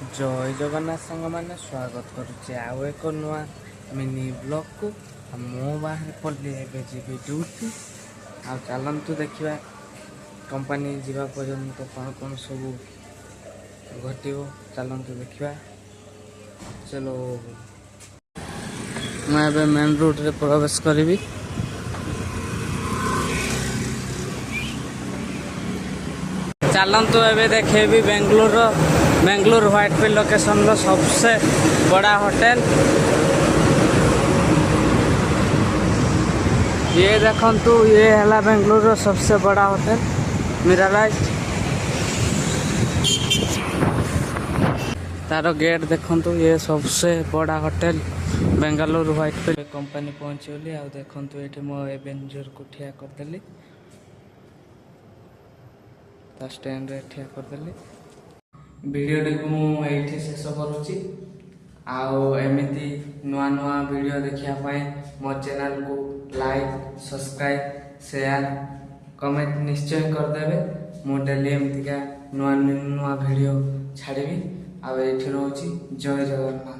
जय जगन्नाथ सांग मैंने स्वागत करुचे आउ एक नुआ मिनी ब्लॉग को मो बाहर पड़े एवं जी ड्यूटी आ चलतु देखा कंपनी जावा पर्यंत कौन कौन सब घट चलतु देखा चलो मैं मेन रोड रे प्रवेश करी चलतु एवं देखेबी बेंगलोर व्हाइटफील्ड लोकेशन रो सबसे बड़ा होटल ये देखंतु ये है बेंगलोर रो सबसे बड़ा होटल मिरालाइज तार गेट देखंतु ये सबसे बड़ा होटल बेंगलोर व्हाइटफील्ड कंपनी पहुंचली आ देखंतु ये मो एवेंजर को ठिया करदेली स्टैंड रे ठिया करदेली वीडियो को मुझे शेष करुच्ची आमती नुआ नुआ वीडियो देखा मो चैनल को लाइक सब्सक्राइब शेयर कमेंट निश्चय करदे मु डेली एमतीका नुआ नुआ वीडियो छाड़ी आ रोची जय जगन्नाथ।